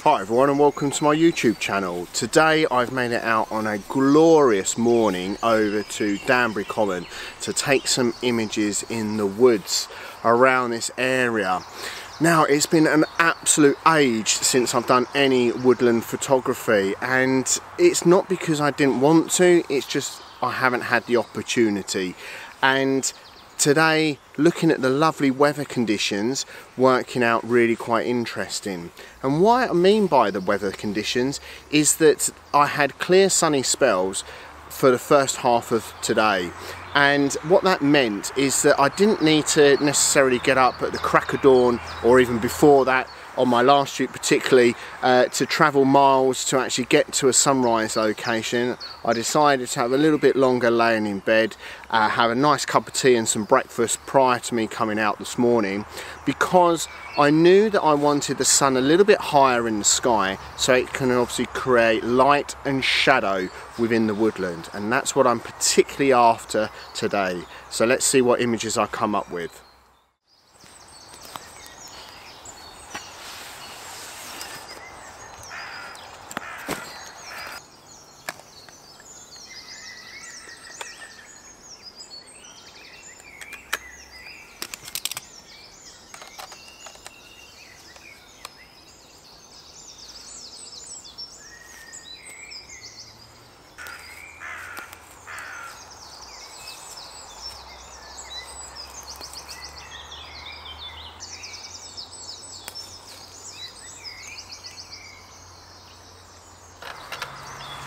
Hi everyone and welcome to my YouTube channel. Today I've made it out on a glorious morning over to Danbury Common to take some images in the woods around this area. Now it's been an absolute age since I've done any woodland photography, and it's not because I didn't want to, it's just I haven't had the opportunity. And today, looking at the lovely weather conditions, working out really quite interesting. And what I mean by the weather conditions is that I had clear sunny spells for the first half of today. And what that meant is that I didn't need to necessarily get up at the crack of dawn or even before that on my last shoot particularly to travel miles to actually get to a sunrise location. I decided to have a little bit longer laying in bed, have a nice cup of tea and some breakfast prior to me coming out this morning, because I knew that I wanted the sun a little bit higher in the sky so it can obviously create light and shadow within the woodland, and that's what I'm particularly after today. So let's see what images I come up with.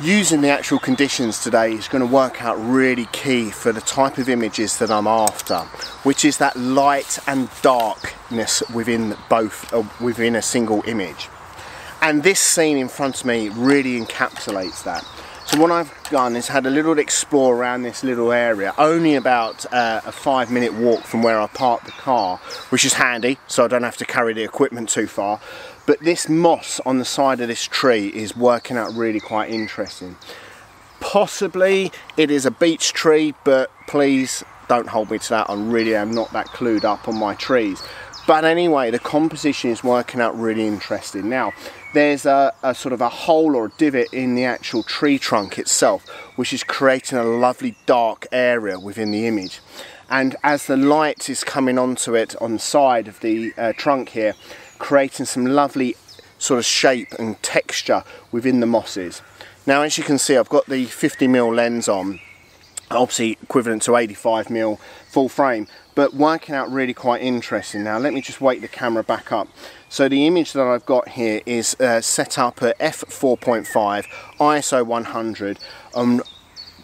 Using the actual conditions today is going to work out really key for the type of images that I'm after, which is that light and darkness within both, within a single image. And this scene in front of me really encapsulates that. So what I've done is had a little explore around this little area, only about a 5-minute walk from where I parked the car, which is handy so I don't have to carry the equipment too far. But this moss on the side of this tree is working out really quite interesting. Possibly it is a beech tree, but please don't hold me to that. I really am not that clued up on my trees. But anyway, the composition is working out really interesting. Now, there's a sort of a hole or a divot in the actual tree trunk itself, which is creating a lovely dark area within the image. And as the light is coming onto it on the side of the trunk here, creating some lovely sort of shape and texture within the mosses. Now, as you can see, I've got the 50mm lens on, obviously equivalent to 85mm full frame, but working out really quite interesting. Now let me just wake the camera back up. So the image that I've got here is set up at f4.5 ISO 100 on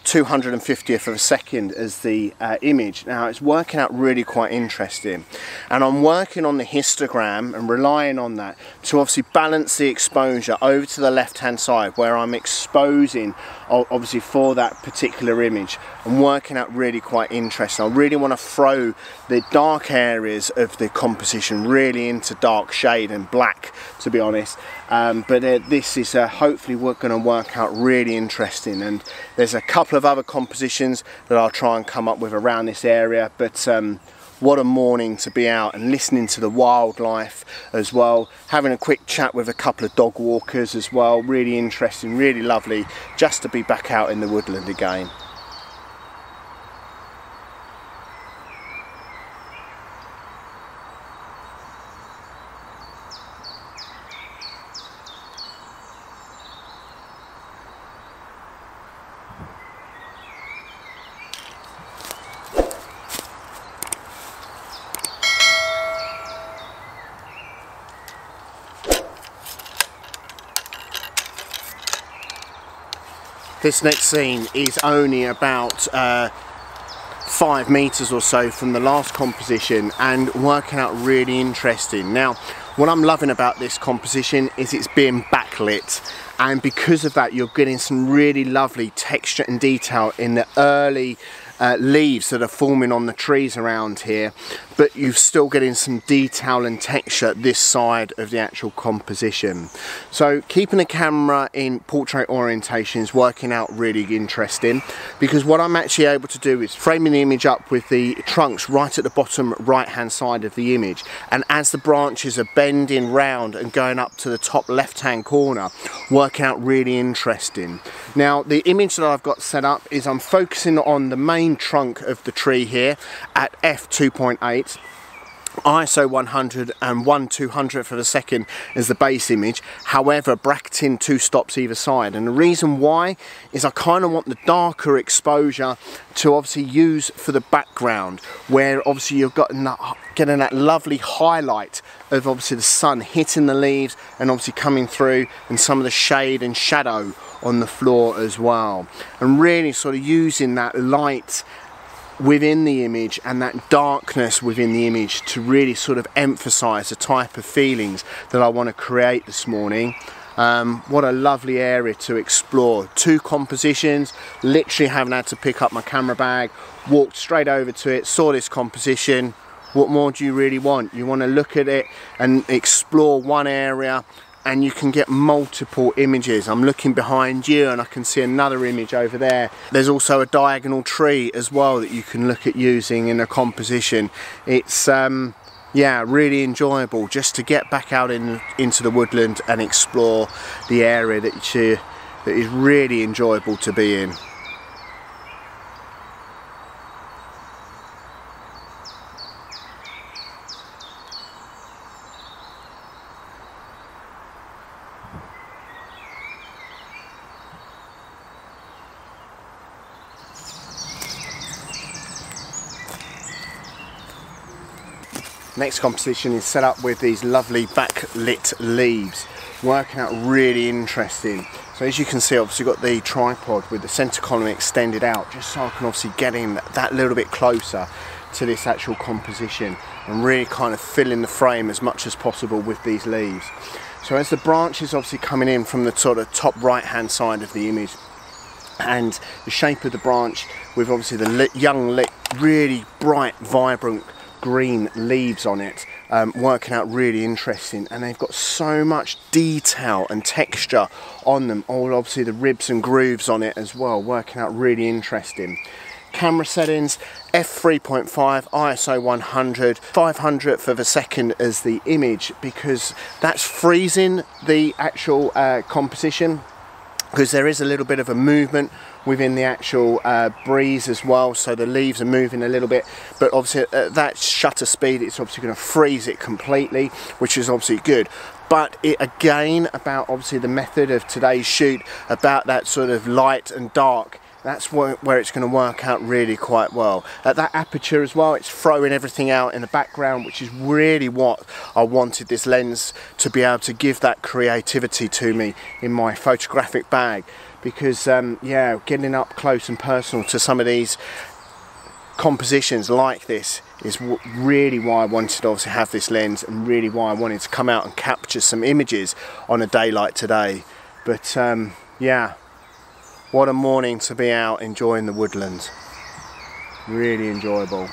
250th of a second as the image. Now it's working out really quite interesting, and I'm working on the histogram and relying on that to obviously balance the exposure over to the left hand side where I'm exposing obviously for that particular image, and working out really quite interesting. I really want to throw the dark areas of the composition really into dark shade and black, to be honest, but this is hopefully going to work out really interesting. And there's a couple of other compositions that I'll try and come up with around this area, but what a morning to be out and listening to the wildlife as well, having a quick chat with a couple of dog walkers as well. Really interesting, really lovely just to be back out in the woodland again. This next scene is only about 5 meters or so from the last composition and working out really interesting. Now, what I'm loving about this composition is it's being backlit, and because of that you're getting some really lovely texture and detail in the early leaves that are forming on the trees around here, but you're still getting some detail and texture this side of the actual composition. So keeping the camera in portrait orientation is working out really interesting, because what I'm actually able to do is framing the image up with the trunks right at the bottom right hand side of the image, and as the branches are bending round and going up to the top left hand corner, working out really interesting. Now the image that I've got set up is I'm focusing on the main trunk of the tree here at f2.8, ISO 100 and 1/200th of a second as the base image, however bracketing 2 stops either side. And the reason why is I kind of want the darker exposure to obviously use for the background, where obviously you've got getting that lovely highlight of obviously the sun hitting the leaves and obviously coming through, and some of the shade and shadow on the floor as well, and really sort of using that light within the image and that darkness within the image to really sort of emphasize the type of feelings that I want to create this morning. What a lovely area to explore. 2 compositions, literally haven't had to pick up my camera bag, walked straight over to it, saw this composition. What more do you really want? You want to look at it and explore one area, and you can get multiple images. I'm looking behind you and I can see another image over there. There's also a diagonal tree as well that you can look at using in a composition. It's yeah, really enjoyable just to get back out into the woodland and explore the area that is really enjoyable to be in. Next composition is set up with these lovely backlit leaves, working out really interesting. So as you can see, obviously got the tripod with the center column extended out, just so I can obviously get in that little bit closer to this actual composition and really kind of fill in the frame as much as possible with these leaves. So as the branch is obviously coming in from the sort of top right hand side of the image, and the shape of the branch with obviously the young really bright vibrant green leaves on it, working out really interesting, and they've got so much detail and texture on them, all obviously the ribs and grooves on it as well, working out really interesting. Camera settings, f3.5, ISO 100, 500th of a second as the image, because that's freezing the actual composition, because there is a little bit of a movement within the actual breeze as well, so the leaves are moving a little bit, but obviously at that shutter speed it's obviously going to freeze it completely, which is obviously good. But it again, about obviously the method of today's shoot, about that sort of light and dark, that's where it's going to work out really quite well. At that aperture as well, it's throwing everything out in the background, which is really what I wanted this lens to be able to give, that creativity to me in my photographic bag. Because yeah, getting up close and personal to some of these compositions like this is really why I wanted to obviously have this lens, and really why I wanted to come out and capture some images on a day like today. But yeah, what a morning to be out enjoying the woodlands. Really enjoyable.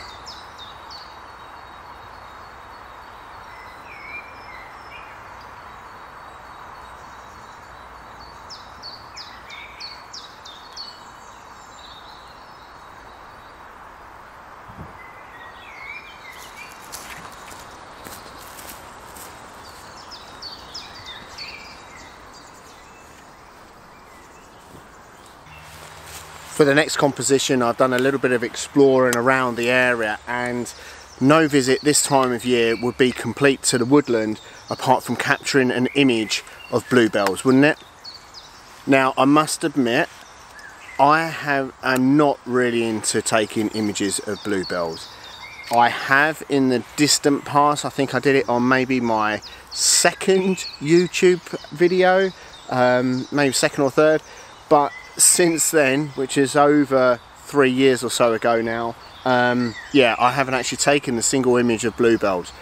For the next composition, I've done a little bit of exploring around the area, and no visit this time of year would be complete to the woodland apart from capturing an image of bluebells, wouldn't it? Now, I must admit, I'm not really into taking images of bluebells. I have in the distant past. I think I did it on maybe my second YouTube video, maybe second or third, but since then, which is over 3 years or so ago now, yeah, I haven't actually taken a single image of bluebells.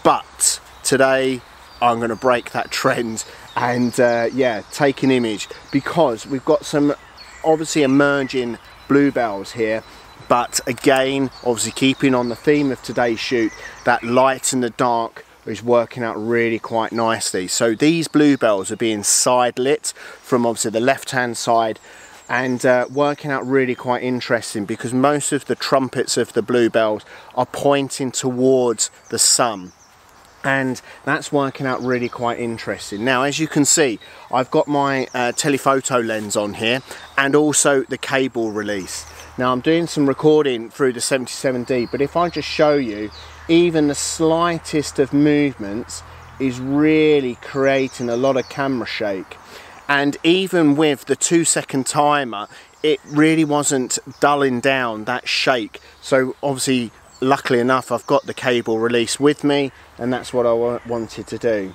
But today I'm going to break that trend and yeah, take an image, because we've got some obviously emerging bluebells here. But again, obviously keeping on the theme of today's shoot, that light and the dark is working out really quite nicely. So these bluebells are being side lit from obviously the left hand side, and working out really quite interesting because most of the trumpets of the bluebells are pointing towards the sun, and that's working out really quite interesting. Now, as you can see, I've got my telephoto lens on here and also the cable release. Now I'm doing some recording through the 77D, but if I just show you, even the slightest of movements is really creating a lot of camera shake. And even with the 2-second timer, it really wasn't dulling down that shake. So obviously, luckily enough, I've got the cable release with me, and that's what I wanted to do.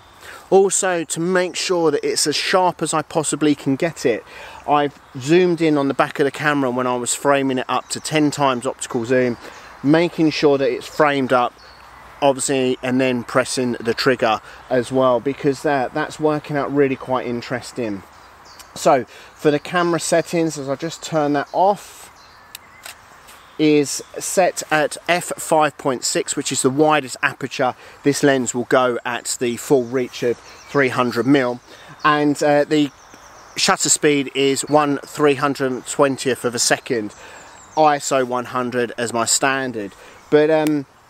Also, to make sure that it's as sharp as I possibly can get it, I've zoomed in on the back of the camera when I was framing it up to 10 times optical zoom, making sure that it's framed up, obviously, and then pressing the trigger as well, because that's working out really quite interesting. So for the camera settings, as I just turn that off, is set at f5.6, which is the widest aperture this lens will go at the full reach of 300mm, and the shutter speed is 1/320th of a second, ISO 100 as my standard. But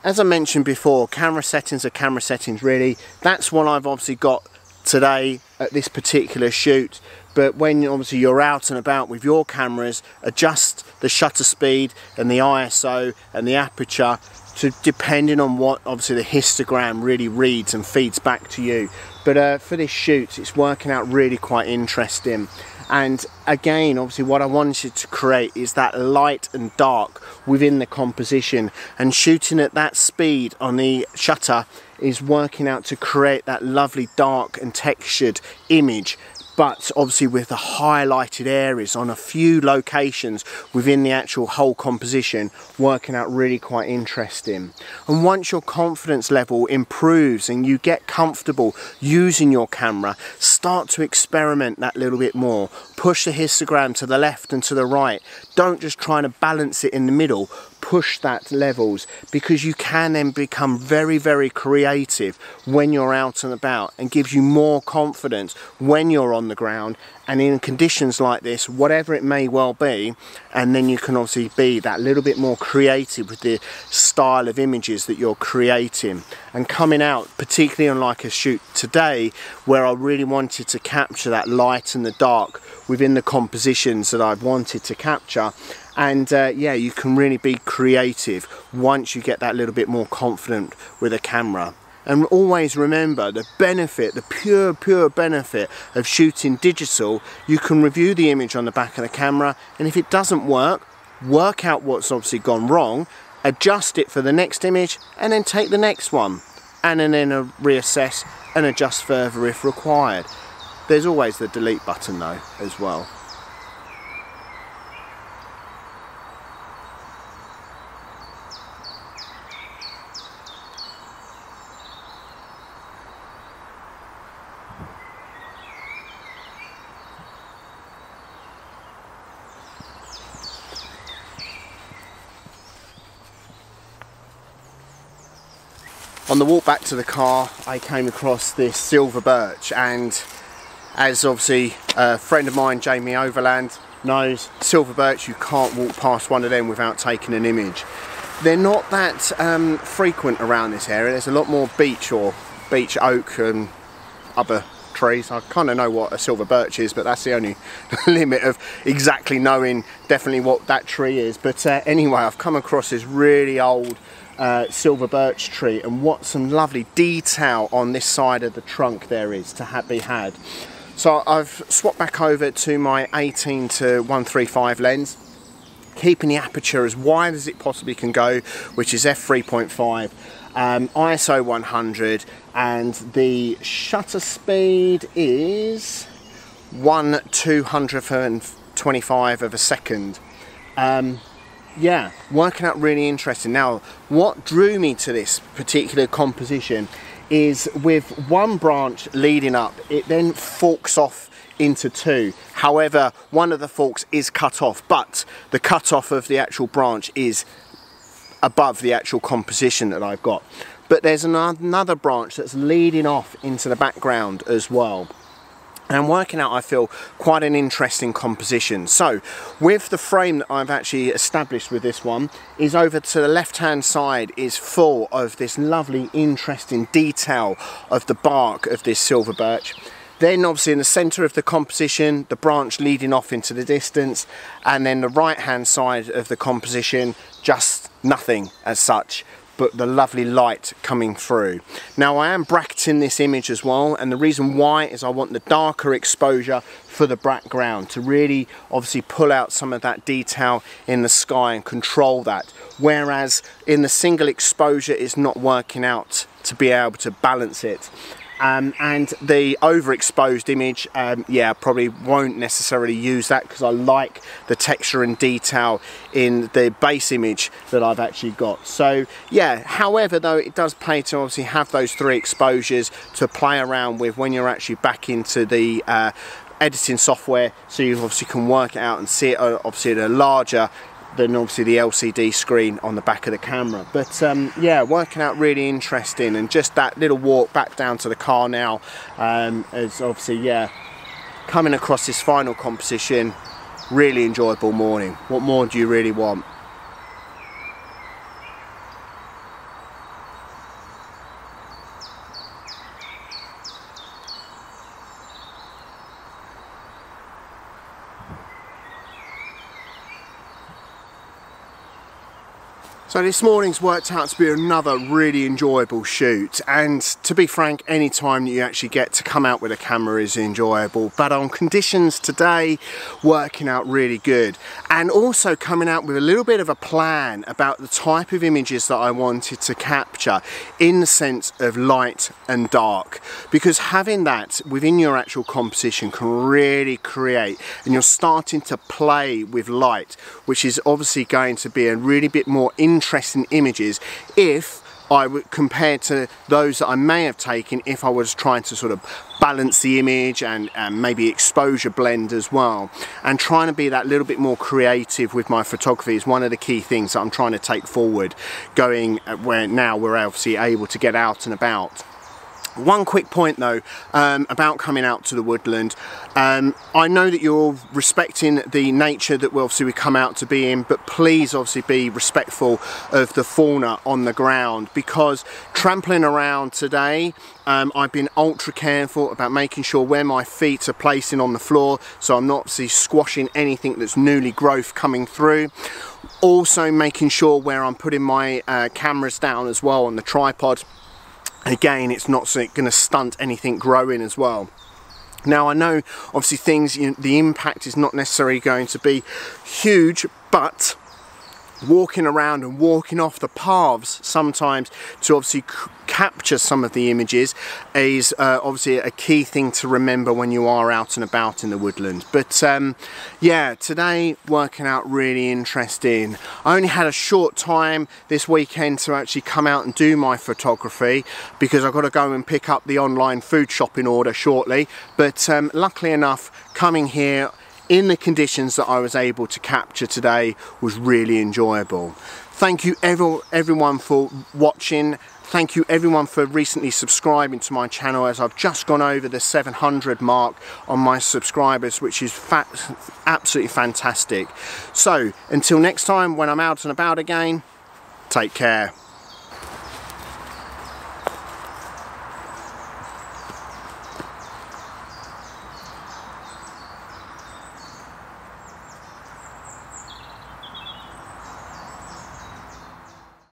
as I mentioned before, camera settings are camera settings really. That's what I've obviously got today at this particular shoot. But when obviously you're out and about with your cameras, adjust the shutter speed and the ISO and the aperture to depending on what obviously the histogram really reads and feeds back to you. But for this shoot, it's working out really quite interesting. And again, obviously what I wanted to create is that light and dark within the composition, and shooting at that speed on the shutter is working out to create that lovely dark and textured image, but obviously with the highlighted areas on a few locations within the actual whole composition, working out really quite interesting. And once your confidence level improves and you get comfortable using your camera, start to experiment that little bit more. Push the histogram to the left and to the right. Don't just try to balance it in the middle. Push that levels, because you can then become very, very creative when you're out and about, and gives you more confidence when you're on the ground and in conditions like this, whatever it may well be. And then you can obviously be that little bit more creative with the style of images that you're creating. And coming out, particularly on like a shoot today, where I really wanted to capture that light and the dark within the compositions that I've wanted to capture. And yeah, you can really be creative once you get that little bit more confident with a camera. And always remember the benefit, the pure benefit of shooting digital. You can review the image on the back of the camera, and if it doesn't work, work out what's obviously gone wrong, adjust it for the next image, and then take the next one, and then reassess and adjust further if required. There's always the delete button though as well. On the walk back to the car, I came across this silver birch, and as obviously a friend of mine, Jamie Overland, knows, silver birch, you can't walk past one of them without taking an image. They're not that frequent around this area. There's a lot more beech or beech oak and other trees. I kind of know what a silver birch is, but that's the only limit of exactly knowing definitely what that tree is. But anyway, I've come across this really old silver birch tree, and what some lovely detail on this side of the trunk there is to be had. So I've swapped back over to my 18 to 135 lens, keeping the aperture as wide as it possibly can go, which is f3.5, ISO 100, and the shutter speed is 1/225 of a second. Yeah, working out really interesting. Now, what drew me to this particular composition is with one branch leading up, it then forks off into two. However, one of the forks is cut off, but the cut off of the actual branch is above the actual composition that I've got. But there's another branch that's leading off into the background as well. And I'm working out, I feel, quite an interesting composition. So with the frame that I've actually established with this one, is over to the left hand side is full of this lovely interesting detail of the bark of this silver birch. Then obviously in the centre of the composition, the branch leading off into the distance, and then the right hand side of the composition, just nothing as such, but the lovely light coming through. Now I am bracketing this image as well, and the reason why is I want the darker exposure for the background to really obviously pull out some of that detail in the sky and control that, whereas in the single exposure it's not working out to be able to balance it. And the overexposed image, yeah, probably won't necessarily use that because I like the texture and detail in the base image that I've actually got. So yeah, however though, it does pay to obviously have those three exposures to play around with when you're actually back into the editing software, so you obviously can work it out and see it obviously at a larger than obviously the LCD screen on the back of the camera. But yeah, working out really interesting, and just that little walk back down to the car now is obviously, yeah, coming across this final composition, really enjoyable morning. What more do you really want? So this morning's worked out to be another really enjoyable shoot, and to be frank, any time that you actually get to come out with a camera is enjoyable, but on conditions today, working out really good, and also coming out with a little bit of a plan about the type of images that I wanted to capture in the sense of light and dark, because having that within your actual composition can really create, and you're starting to play with light, which is obviously going to be a really bit more interesting images if I would compare to those that I may have taken if I was trying to sort of balance the image and maybe exposure blend as well, and trying to be that little bit more creative with my photography is one of the key things that I'm trying to take forward, going where now we're obviously able to get out and about. One quick point though, about coming out to the woodland. I know that you're respecting the nature that we come out to be in, but please obviously be respectful of the fauna on the ground, because trampling around today, I've been ultra careful about making sure where my feet are placing on the floor, so I'm not obviously squashing anything that's newly growth coming through. Also making sure where I'm putting my cameras down as well on the tripod. Again, it's not going to stunt anything growing as well. Now I know obviously things, the impact is not necessarily going to be huge, but walking around and walking off the paths sometimes to obviously capture some of the images is obviously a key thing to remember when you are out and about in the woodland. But yeah, today working out really interesting. I only had a short time this weekend to actually come out and do my photography because I've got to go and pick up the online food shopping order shortly, but luckily enough, coming here in the conditions that I was able to capture today was really enjoyable. Thank you everyone for watching. Thank you everyone for recently subscribing to my channel, as I've just gone over the 700 mark on my subscribers, which is absolutely fantastic. So until next time when I'm out and about again, take care.